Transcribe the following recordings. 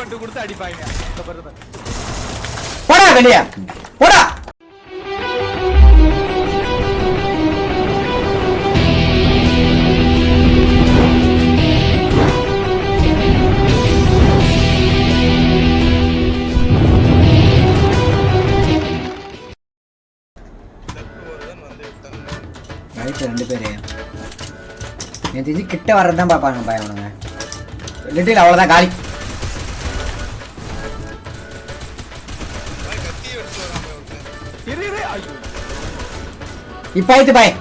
Movement கொடுத்து அடிப்பாங்க. போடா வெளிய போடா. ரெண்டு பேரு கிட்ட வர்றதுதான் பாப்பாங்க பயவனுங்க. லிட்டில் அவ்வளவுதான் காலி. இப்ப ஆயிட்டு பாய்.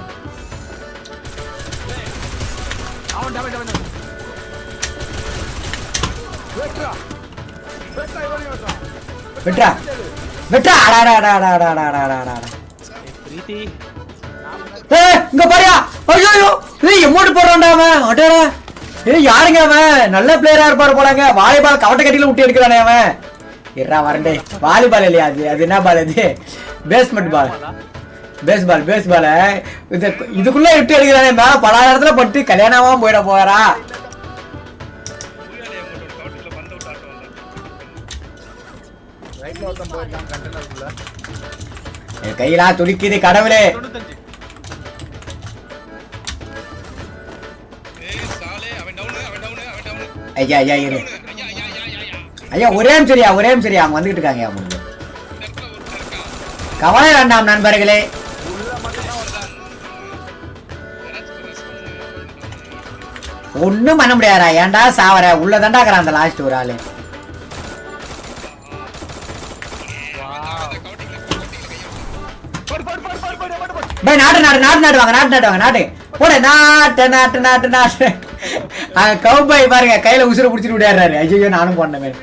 வெட்ரா வெட்ரா. இங்க பாரியா. ஐயோ எமோட் போடுறான்டா அவன். அடடா ஏய் யாருங்க அவன்? நல்ல பிளேயரா இருப்பாரு போலங்க. வாலிபால் கவட்ட கட்டில விட்டு எடுக்கிறானே அவன். இரா வரண்டே. வாலிபால் இல்லையா அது? அது என்ன பால் அது? Basement ball. Baseball baseball. இதுக்குள்ள விட்டு எடுக்கிறானே. மேல பல இடத்துல பட்டு கல்யாணமா போயிட போறா. கையெல்லாம் துடிக்குது கடவுளே. ஐயா ஐயா இரு ஐயா. ஒரே சரியா அவங்க வந்துகிட்டு இருக்காங்க. அவங்களுக்கு கவலை வேண்டாம் நண்பர்களே. ஒண்ணும் பண்ண முடியாதா? ஏன்டா சாவர? உள்ளதாண்டா இருக்கிறான் அந்த லாஸ்ட் ஒரு ஆளு. நாட்டு போட நாட்டு கவுபாய் பாருங்க கையில உசுர புடிச்சிட்டு விடாரு. ஐயோ நானும் போனேன்.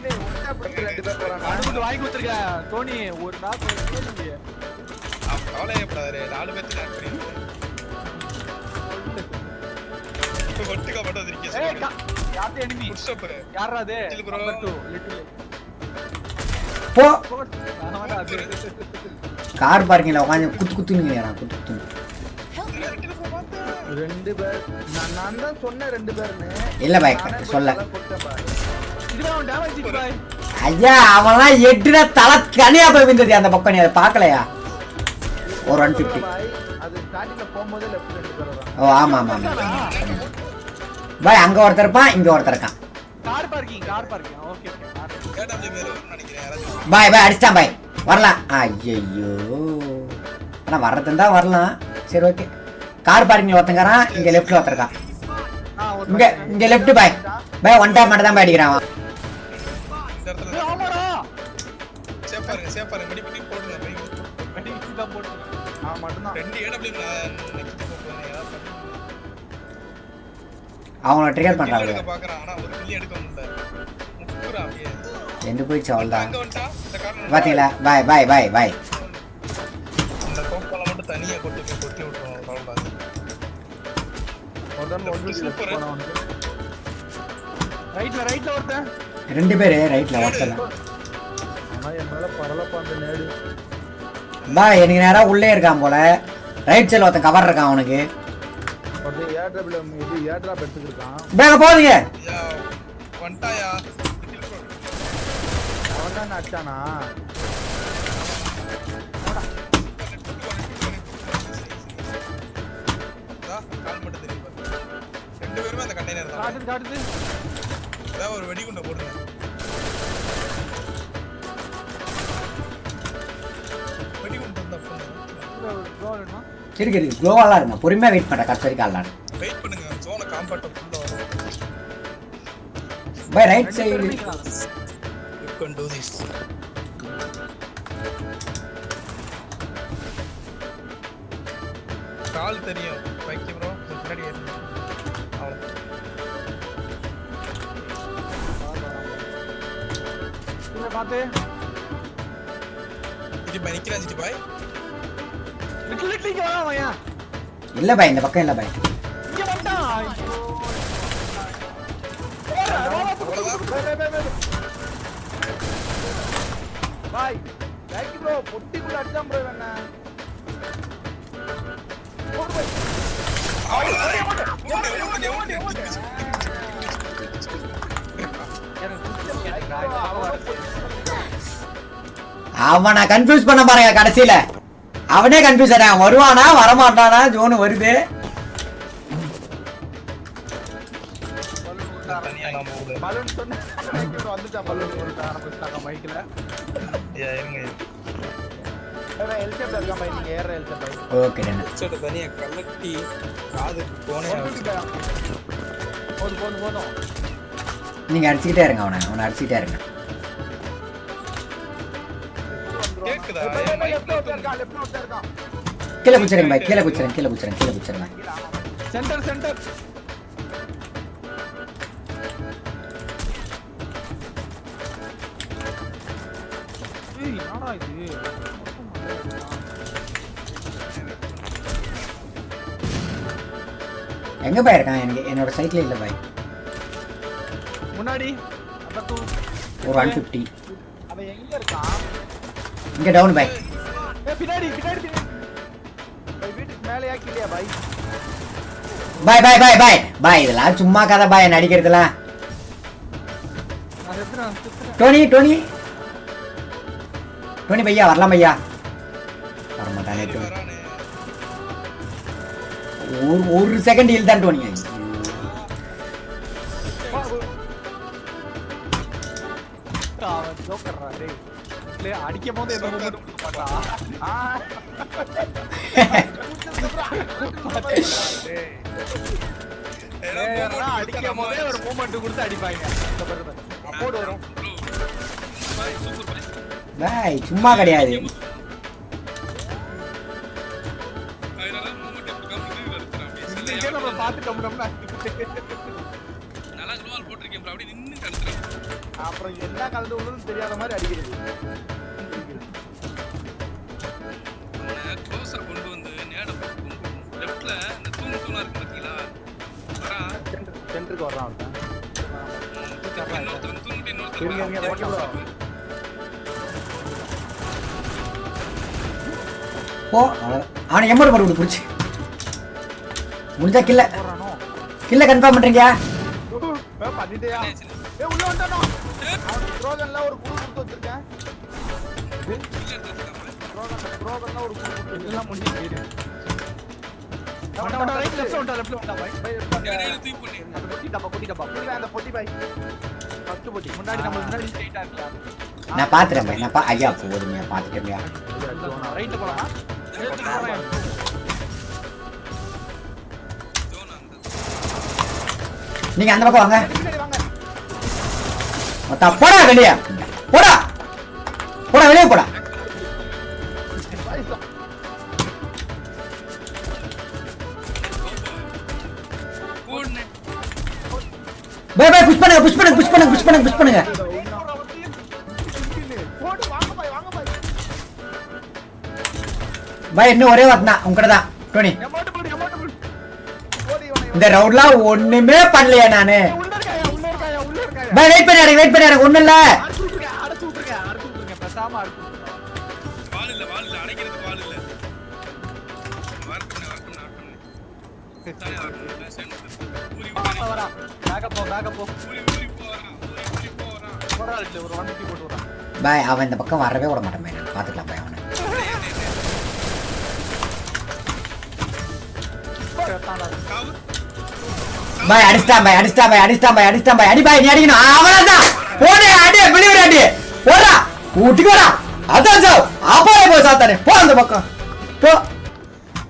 கார் பார்க்கிங்ல உட்காந்து குத்து குத்துன்னு குத்து. ரெண்டு பேர் நான் தான் சொன்னேன். ரெண்டு பேர்னு இல்ல பாய் சொல்ல. ஐயா அவன்லாம் எட்டுனா தலை கனியா போய் விழுந்தது அந்த பக்கம். நீ அதை பாக்கலையா? ஒரு 150. அது ஸ்டார்டிங்ல போகும்போது லெஃப்ட் ரெண்டு பேர் வராங்க. ஓ ஆமா ஆமா பாய். அங்க ஒருத்தர் இருப்பான், இங்க ஒருத்தர் இருக்கான். கார் பார்க்கிங் ஓகே பாய் பாய் அடிச்சான் பாய். வரலாம். ஐயோ ஆனா வர்றதுந்தா வரலாம். சரி ஓகே. கார் பார்க்கிங்ல ஒருத்தங்கிறான், இங்க லெஃப்ட்ல ஒருத்தருக்கான். இங்க இங்க லெஃப்ட் பாய். பாய் ஒன் டைம் மட்டும் தான் பாய் அடிக்கிறான். அவங்கள ட்ரிகர் பண்றாங்க. ரெண்டு போயிடுச்சு அவ்வளவுதான். பாத்தீங்களா? பாய் பாய் பாய் பாய். ரெண்டு பேரு ரைட்ல ஒருத்தல. பாய் எனக்கு நேரா உள்ளே இருக்கான் போல. ரைட் சைடுல ஒருத்தன் கவர் இருக்கான் அவனுக்கு. பேக போறீங்க. அச்சானா ரெண்டு பேருமே அந்த கண்டெய்னர் தான். ஒரு வெடிகுண்ட போடுங்க. சரி க்ளோவாலாம் இருங்க. பொறுமையா வெயிட் பண்றேன். கடைசி வரைக்கும் ஆடலாம். வெயிட் பண்ணுங்க. ஜோனை காம்பேக்டா ஃபுல்லா வரும். By right side. You can do this. கால் தெரியும். பைக் ப்ரோ முன்னாடி ஏறு. அவ்வளவு. நீங்க பாத்து. இது பை நிக்கிறான் ஜிடி பாய். லிட்டில் வாயா. இல்ல பாய் இந்த பக்கம் இல்ல பாய். இங்க வந்தா. பாய் லைக் ப்ரோ பொட்டிக்குள்ள அடிச்சான் ப்ரோ என்ன. போடு பாய். அவனை கன்ஃபியூஸ் பண்ண பாருங்க கடைசியில. அவனே கன்ஃபியூஸ் ஆறான். வருவானா வரமாட்டானா ஜோனு வருது. தனியா நாம ஒரு பலூன் சொன்னா வந்துச்சா பலூன் ஆரம்பிச்சாங்க மைக்ல. இருங்க எல்செப்ல இருக்கான் பை, நீங்க ஏற எல்செப் பை. Okay done. சட்ட தனியா கலட்டி காது போனே போதும். நீங்க அடிச்சுக்கிட்டே இருங்க அவனை அடிச்சுக்கிட்டே இருங்க. கேக்குதா லெஃப்ட் இருக்கான். கீழே குச்சிருங்க பாய், கீழே குச்சிருங்க. சென்டர் ஏய் என்னடா இது எங்க பாய் இருக்கான்? எனக்கு என்னோட சைக்கிள் இல்ல பாய். முன்னாடி அப்ப தூ ஒரு 150. அவன் எங்க இருக்கான்? இங்க டவுன் பாய். பின்னாடி பை வீட்டுக்கு மேலயா கீழயா பை? பாய் இதெல்லாம் சும்மா கதை பாய் நடிக்கிறதுலாம். நான் செத்துறேன் டோனி பையா வரலாம் பையா. வரமாட்டானே டோனி. வரானே ஒரு செகண்ட் ஹீல் தான் டோனி. அவன் ஜோக்கர்ரா டேய். இல்ல அடிக்கும் போது என்ன மூமெண்ட் கொடுக்க மாட்டா. அடிக்கும் போதே ஒரு மூமெண்ட் கொடுத்து அடிப்பாங்க. அப்போடு வரும். பாய் சும்மா கிடையாது. இங்கே நம்ம பாத்துட்டோம்னா நல்லா குளோவால் போட்டிருக்கேன் bro. அப்படியே நின்னு கழுத்துறேன். அப்புறம் என்ன கலந்து உள்ளதுன்னு தெரியாத மாதிரி அடிக்கிறது. அவனை க்ளோஸா கொண்டு வந்து நேட லெஃப்ட்ல இந்த தூணா இருக்கு பாத்தீங்களா? வரா சென்டருக்கு வர்றான் அவன். இன்னொருத்தர் தூங்கிட்டு இருங்க, இன்னொருத்தர் வைக்க bro. ஓ அவனை எம்மோடு போட்டு விடு புடிச்சு. முடிஞ்சா கில்ல கன்ஃபார்ம் பண்றீங்க? பண்ணிட்டியா? உள்ள வந்துட்டானோ. அவன் த்ரோகன்ல ஒரு குழு கொடுத்து வச்சிருக்கேன். த்ரோகன்ல ஒரு குழு கொடுத்து இதெல்லாம் முடிஞ்சு. ரைட் லெஃப்ட்ல பாய். தூக்கி பண்ணி அந்த பொட்டி டப்பா. அந்த பொட்டி பை. ஃபர்ஸ்ட் பொட்டி. முன்னாடி நம்ம முன்னாடி ஸ்ட்ரைட்டா இருக்கலாம். நான் பாத்துறேன் பாய். நான் ஐயா போதுமையா பாத்துட்டேன்யா. ரைட் போலாமா? நீங்க அந்த பக்கம் வாங்க. பின்னாடி வாங்க. மொத்தா போடா வெளிய. போடா வெளிய போடா. போடுனே பாய் புஷ் பண்ணுங்க. போடு வாங்க பாய். பாய் இன்னும் ஒரே வாட்னா உங்ககிட்ட தான் டோனி. அமௌண்ட் போடு. போடு இவனை. இந்த ரவுண்ட்லாம் ஒண்ணுமே பண்ணலையா நானு. உள்ள இருக்காயா. பாய் வெயிட் பண்ணி ஒண்ணு இல்ல. அடிச்சு விட்டுருங்க. பேசாம அடிச்சு விட்டுருங்க. வால் இல்ல அடைக்கிறதுக்கு வால் இல்ல. வரட்டும். தானே வரட்டும். சென்டர் ஊரி வரா. பேக்க போ. போறான். போறா இல்ல ஒரு 150 போட்டு வரா. பாய் அவன் இந்த பக்கம் வரவே விட மாட்டேன் பாய். பாத்துக்கலாம் பாய் அவனை. பாய் அடிச்சிட்டான் பாய். அடி பாய் நீ அடிக்கணும். அவனதான் போடே அடி வெளியூர் அடி. போடா ஊட்டிக்கு வரா. அதான் சாவ். அப்பா போய் சாத்தானே. போ அந்த பக்கம். போ